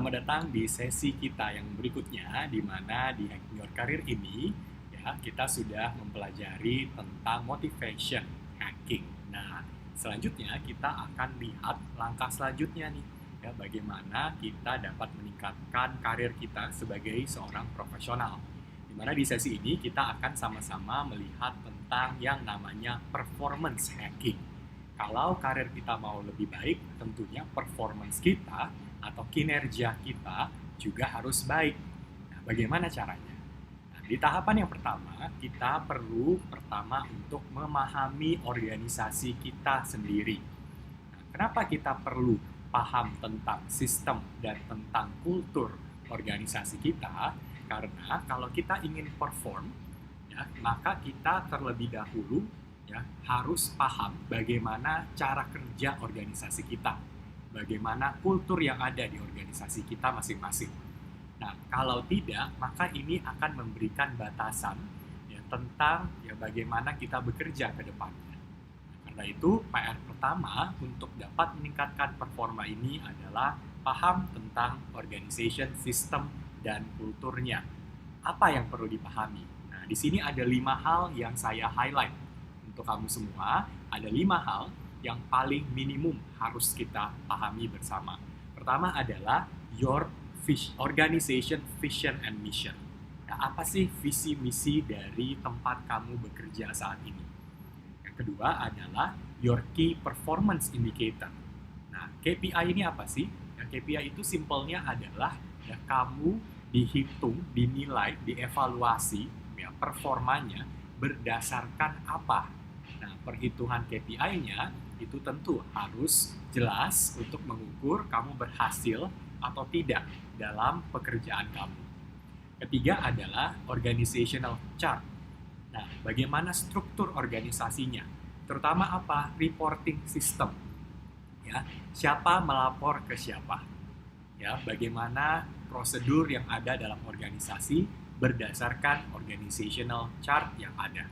Selamat datang di sesi kita yang berikutnya, di mana di Hacking Your Career ini ya kita sudah mempelajari tentang motivation hacking. Nah, selanjutnya kita akan lihat langkah selanjutnya nih, ya bagaimana kita dapat meningkatkan karir kita sebagai seorang profesional. Di mana di sesi ini kita akan sama-sama melihat tentang yang namanya performance hacking. Kalau karir kita mau lebih baik, tentunya performance kita atau kinerja kita juga harus baik. Nah, bagaimana caranya? Nah, di tahapan yang pertama, kita perlu pertama untuk memahami organisasi kita sendiri. Nah, kenapa kita perlu paham tentang sistem dan tentang kultur organisasi kita? Karena kalau kita ingin perform, ya, maka kita terlebih dahulu ya harus paham bagaimana cara kerja organisasi kita. Bagaimana kultur yang ada di organisasi kita masing-masing. Nah, kalau tidak, maka ini akan memberikan batasan ya, tentang ya, bagaimana kita bekerja ke depannya. Nah, karena itu, PR pertama untuk dapat meningkatkan performa ini adalah paham tentang organization, system, dan kulturnya. Apa yang perlu dipahami? Nah, di sini ada 5 hal yang saya highlight. Untuk kamu semua, ada 5 hal yang paling minimum harus kita pahami bersama. Pertama adalah your organization vision and mission. Nah, apa sih visi misi dari tempat kamu bekerja saat ini? Yang kedua adalah your key performance indicator. Nah, KPI ini apa sih? Yang KPI itu simpelnya adalah ya, kamu dihitung, dinilai, dievaluasi ya, performanya berdasarkan apa? Nah, perhitungan KPI-nya itu tentu harus jelas untuk mengukur kamu berhasil atau tidak dalam pekerjaan kamu. Ketiga adalah organizational chart. Nah, bagaimana struktur organisasinya? Terutama apa? Reporting system. Ya, siapa melapor ke siapa? Ya, bagaimana prosedur yang ada dalam organisasi berdasarkan organizational chart yang ada.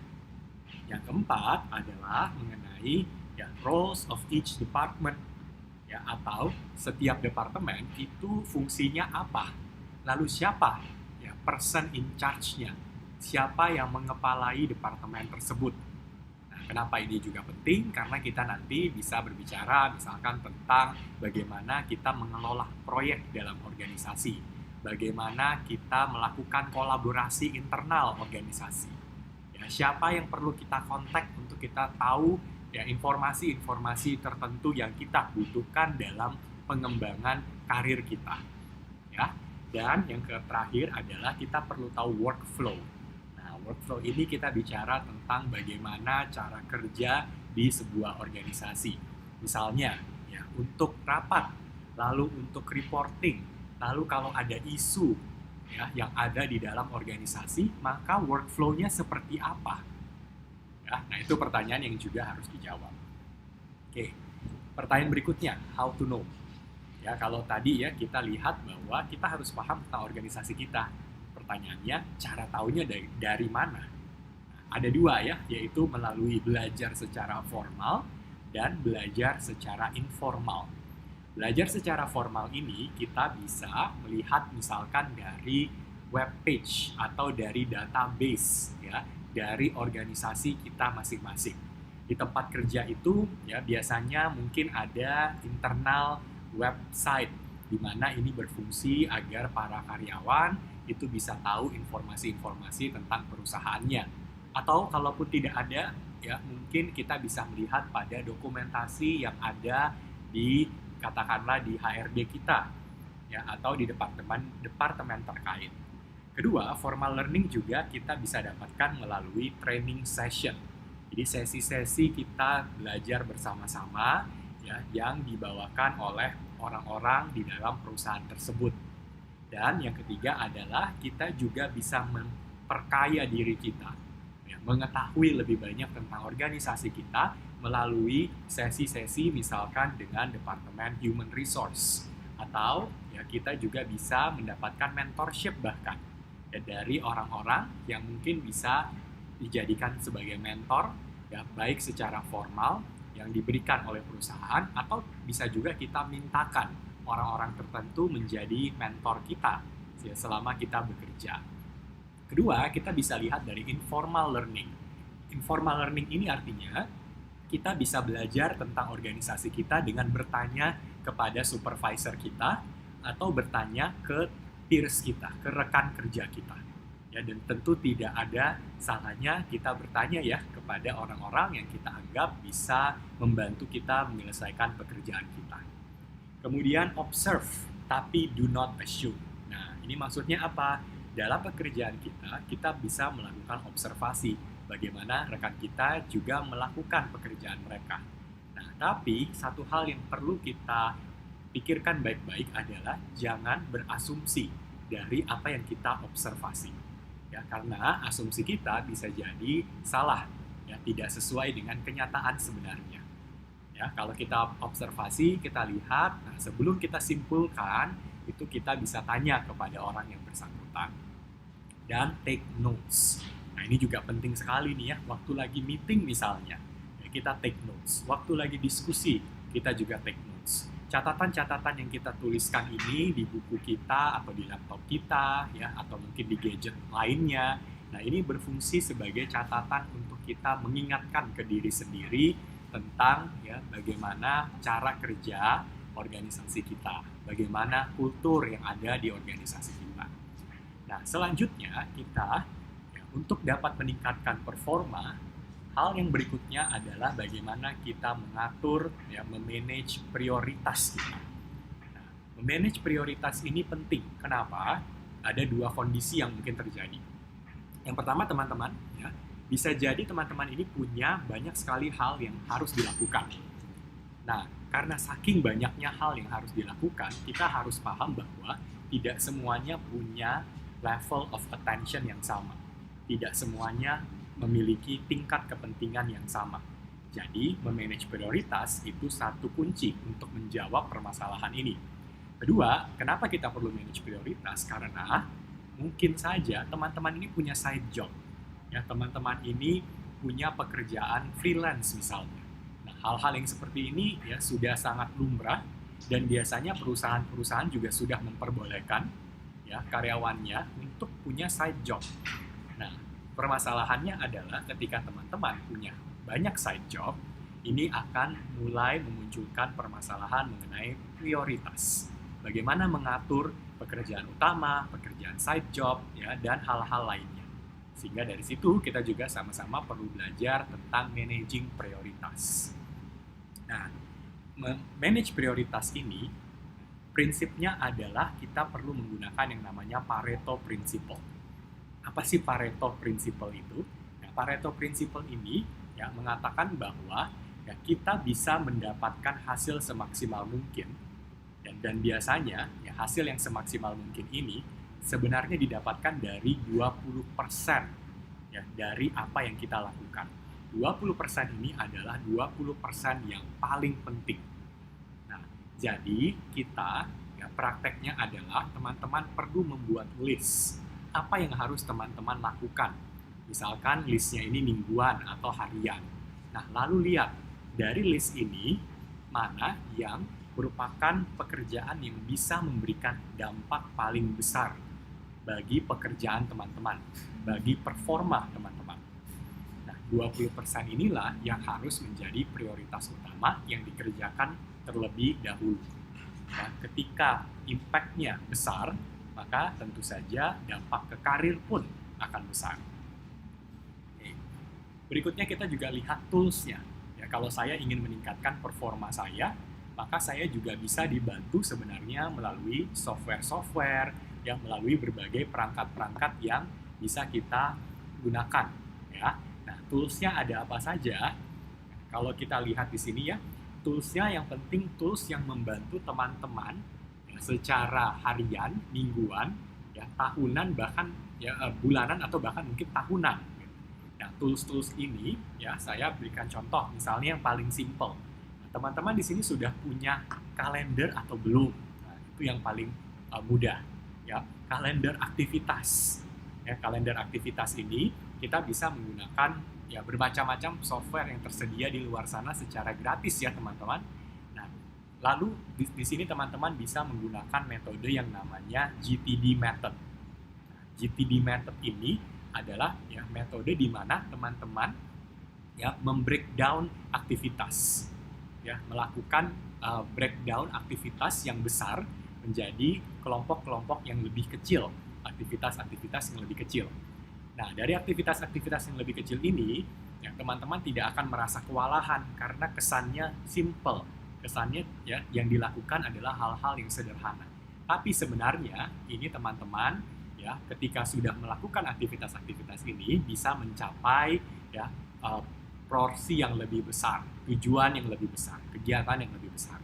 Yang keempat adalah mengenai ya, roles of each department ya, atau setiap departemen itu fungsinya apa, lalu siapa ya, person in charge-nya, siapa yang mengepalai departemen tersebut. Nah, kenapa ini juga penting? Karena kita nanti bisa berbicara misalkan tentang bagaimana kita mengelola proyek dalam organisasi, bagaimana kita melakukan kolaborasi internal organisasi. Siapa yang perlu kita kontak untuk kita tahu ya informasi-informasi tertentu yang kita butuhkan dalam pengembangan karir kita. Ya. Dan yang terakhir adalah kita perlu tahu workflow. Nah, workflow ini kita bicara tentang bagaimana cara kerja di sebuah organisasi. Misalnya, ya, untuk rapat, lalu untuk reporting, lalu kalau ada isu ya, yang ada di dalam organisasi, maka workflow-nya seperti apa? Ya, nah, itu pertanyaan yang juga harus dijawab. Oke, pertanyaan berikutnya, how to know? Ya, kalau tadi ya kita lihat bahwa kita harus paham tentang organisasi kita. Pertanyaannya, cara taunya dari mana? Nah, ada 2 ya, yaitu melalui belajar secara formal dan belajar secara informal. Belajar secara formal ini kita bisa melihat misalkan dari web page atau dari database ya, dari organisasi kita masing-masing. Di tempat kerja itu ya biasanya mungkin ada internal website di mana ini berfungsi agar para karyawan itu bisa tahu informasi-informasi tentang perusahaannya. Atau kalaupun tidak ada ya mungkin kita bisa melihat pada dokumentasi yang ada di katakanlah di HRD kita ya atau di departemen terkait. Kedua, formal learning juga kita bisa dapatkan melalui training session. Jadi sesi-sesi kita belajar bersama-sama ya yang dibawakan oleh orang-orang di dalam perusahaan tersebut. Dan yang ketiga adalah kita juga bisa memperkaya diri kita ya, mengetahui lebih banyak tentang organisasi kita melalui sesi-sesi misalkan dengan Departemen Human Resource atau ya kita juga bisa mendapatkan mentorship bahkan ya, dari orang-orang yang mungkin bisa dijadikan sebagai mentor ya baik secara formal yang diberikan oleh perusahaan atau bisa juga kita mintakan orang-orang tertentu menjadi mentor kita ya, selama kita bekerja. Kedua, kita bisa lihat dari informal learning. Informal learning ini artinya kita bisa belajar tentang organisasi kita dengan bertanya kepada supervisor kita atau bertanya ke peers kita, ke rekan kerja kita. Ya, dan tentu tidak ada salahnya kita bertanya ya kepada orang-orang yang kita anggap bisa membantu kita menyelesaikan pekerjaan kita. Kemudian observe, tapi do not assume. Nah, ini maksudnya apa? Dalam pekerjaan kita, kita bisa melakukan observasi bagaimana rekan kita juga melakukan pekerjaan mereka. Nah, tapi satu hal yang perlu kita pikirkan baik-baik adalah jangan berasumsi dari apa yang kita observasi. Ya, karena asumsi kita bisa jadi salah, ya, tidak sesuai dengan kenyataan sebenarnya. Ya, kalau kita observasi, kita lihat, nah sebelum kita simpulkan, itu kita bisa tanya kepada orang yang bersangkutan. Dan take notes. Nah, ini juga penting sekali nih ya, waktu lagi meeting misalnya, ya, kita take notes. Waktu lagi diskusi, kita juga take notes. Catatan-catatan yang kita tuliskan ini di buku kita atau di laptop kita ya, atau mungkin di gadget lainnya. Nah, ini berfungsi sebagai catatan untuk kita mengingatkan ke diri sendiri tentang ya bagaimana cara kerja organisasi kita, bagaimana kultur yang ada di organisasi kita. Nah, selanjutnya kita ya, untuk dapat meningkatkan performa, hal yang berikutnya adalah bagaimana kita mengatur, ya, memanage prioritas kita. Nah, memanage prioritas ini penting. Kenapa? Ada dua kondisi yang mungkin terjadi. Yang pertama, teman-teman, ya, bisa jadi teman-teman ini punya banyak sekali hal yang harus dilakukan. Nah, karena saking banyaknya hal yang harus dilakukan, kita harus paham bahwa tidak semuanya punya level of attention yang sama. Tidak semuanya memiliki tingkat kepentingan yang sama. Jadi, memanage prioritas itu satu kunci untuk menjawab permasalahan ini. Kedua, kenapa kita perlu manage prioritas? Karena mungkin saja teman-teman ini punya side job. Ya, teman-teman ini punya pekerjaan freelance misalnya. Nah, hal-hal yang seperti ini ya sudah sangat lumrah dan biasanya perusahaan-perusahaan juga sudah memperbolehkan ya karyawannya untuk punya side job. Nah, permasalahannya adalah ketika teman-teman punya banyak side job, ini akan mulai memunculkan permasalahan mengenai prioritas. Bagaimana mengatur pekerjaan utama, pekerjaan side job, ya, dan hal-hal lainnya. Sehingga dari situ kita juga sama-sama perlu belajar tentang managing prioritas. Nah, manage prioritas ini, prinsipnya adalah kita perlu menggunakan yang namanya Pareto Principle. Apa sih Pareto Principle itu? Nah, Pareto Principle ini ya mengatakan bahwa ya, kita bisa mendapatkan hasil semaksimal mungkin dan biasanya ya, hasil yang semaksimal mungkin ini sebenarnya didapatkan dari 20% ya, dari apa yang kita lakukan. 20% ini adalah 20% yang paling penting. Nah, jadi kita ya, prakteknya adalah teman-teman perlu membuat list. Apa yang harus teman-teman lakukan? Misalkan listnya ini mingguan atau harian. Nah, lalu lihat dari list ini mana yang merupakan pekerjaan yang bisa memberikan dampak paling besar bagi pekerjaan teman-teman, bagi performa teman-teman. Nah, 20% inilah yang harus menjadi prioritas utama yang dikerjakan terlebih dahulu. Nah, ketika impact-nya besar, maka tentu saja dampak ke karir pun akan besar. Oke. Berikutnya kita juga lihat tools-nya. Ya, kalau saya ingin meningkatkan performa saya, maka saya juga bisa dibantu sebenarnya melalui software-software, yang melalui berbagai perangkat-perangkat yang bisa kita gunakan. Ya. Nah, tools-nya ada apa saja? Kalau kita lihat di sini ya, tools-nya yang penting tools yang membantu teman-teman secara harian, mingguan, ya, tahunan, bahkan ya, bulanan atau bahkan mungkin tahunan. Nah, tools-tools ini ya saya berikan contoh, misalnya yang paling simple. Nah, teman-teman di sini sudah punya kalender atau belum? Nah, itu yang paling mudah. Ya, kalender aktivitas. Ya, kalender aktivitas ini kita bisa menggunakan ya bermacam-macam software yang tersedia di luar sana secara gratis ya teman-teman. Lalu di sini teman-teman bisa menggunakan metode yang namanya GTD method. GTD method ini adalah ya metode di mana teman-teman ya membreakdown aktivitas, ya melakukan breakdown aktivitas yang besar menjadi kelompok-kelompok yang lebih kecil, aktivitas-aktivitas yang lebih kecil. Nah, dari aktivitas-aktivitas yang lebih kecil ini, ya teman-teman tidak akan merasa kewalahan karena kesannya simple. Kesannya ya yang dilakukan adalah hal-hal yang sederhana. Tapi sebenarnya ini teman-teman ya ketika sudah melakukan aktivitas-aktivitas ini bisa mencapai ya porsi yang lebih besar, tujuan yang lebih besar, kegiatan yang lebih besar.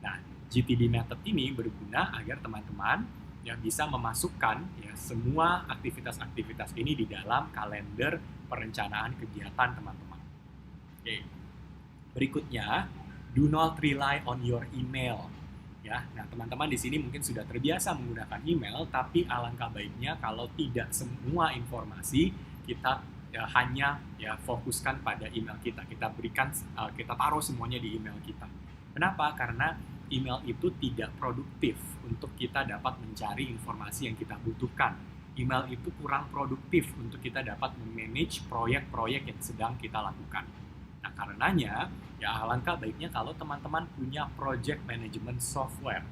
Nah, GTD method ini berguna agar teman-teman yang bisa memasukkan ya semua aktivitas-aktivitas ini di dalam kalender perencanaan kegiatan teman-teman. Oke. Berikutnya, do not rely on your email. Ya, nah teman-teman di sini mungkin sudah terbiasa menggunakan email, tapi alangkah baiknya kalau tidak semua informasi kita ya, hanya ya fokuskan pada email kita. Kita berikan, kita taruh semuanya di email kita. Kenapa? Karena email itu tidak produktif untuk kita dapat mencari informasi yang kita butuhkan. Email itu kurang produktif untuk kita dapat memanage proyek-proyek yang sedang kita lakukan. Nah, karenanya, ya alangkah baiknya kalau teman-teman punya project management software.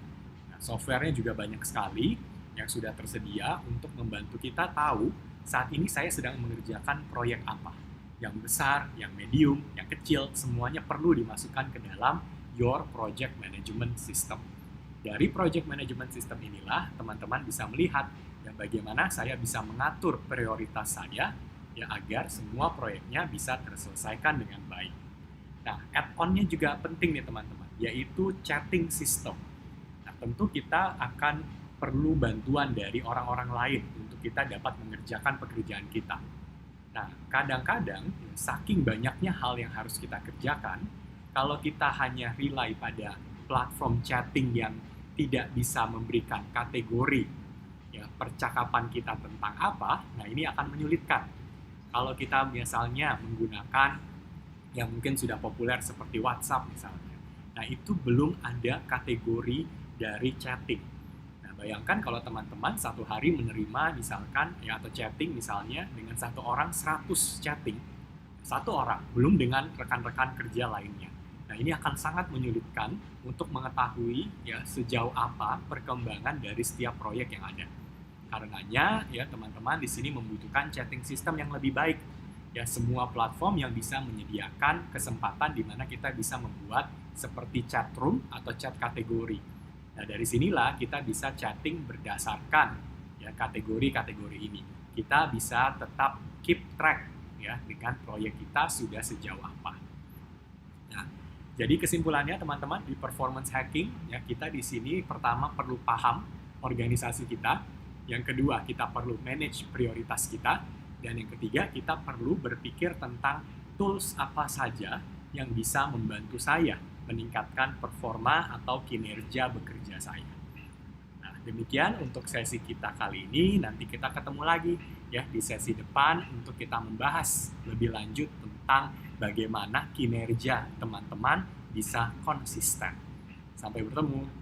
Nah, softwarenya juga banyak sekali yang sudah tersedia untuk membantu kita tahu saat ini saya sedang mengerjakan proyek apa. Yang besar, yang medium, yang kecil, semuanya perlu dimasukkan ke dalam your project management system. Dari project management system inilah teman-teman bisa melihat ya bagaimana saya bisa mengatur prioritas saya ya agar semua proyeknya bisa terselesaikan dengan baik. Nah, add-on-nya juga penting nih teman-teman, yaitu chatting system. Nah, tentu kita akan perlu bantuan dari orang-orang lain untuk kita dapat mengerjakan pekerjaan kita. Nah, kadang-kadang saking banyaknya hal yang harus kita kerjakan, kalau kita hanya rely pada platform chatting yang tidak bisa memberikan kategori ya percakapan kita tentang apa, nah ini akan menyulitkan. Kalau kita misalnya menggunakan yang mungkin sudah populer seperti WhatsApp misalnya, nah itu belum ada kategori dari chatting. Nah bayangkan kalau teman-teman satu hari menerima misalkan ya atau chatting misalnya dengan satu orang 100 chatting, satu orang, belum dengan rekan-rekan kerja lainnya. Nah ini akan sangat menyulitkan untuk mengetahui ya sejauh apa perkembangan dari setiap proyek yang ada. Karenanya ya teman-teman di sini membutuhkan chatting system yang lebih baik. Ya semua platform yang bisa menyediakan kesempatan di mana kita bisa membuat seperti chat room atau chat kategori. Nah, dari sinilah kita bisa chatting berdasarkan ya kategori-kategori ini. Kita bisa tetap keep track ya dengan proyek kita sudah sejauh apa. Nah, jadi kesimpulannya teman-teman di performance hacking ya kita di sini pertama perlu paham organisasi kita. Yang kedua, kita perlu manage prioritas kita. Dan yang ketiga, kita perlu berpikir tentang tools apa saja yang bisa membantu saya meningkatkan performa atau kinerja bekerja saya. Nah, demikian untuk sesi kita kali ini. Nanti kita ketemu lagi ya di sesi depan untuk kita membahas lebih lanjut tentang bagaimana kinerja teman-teman bisa konsisten. Sampai bertemu.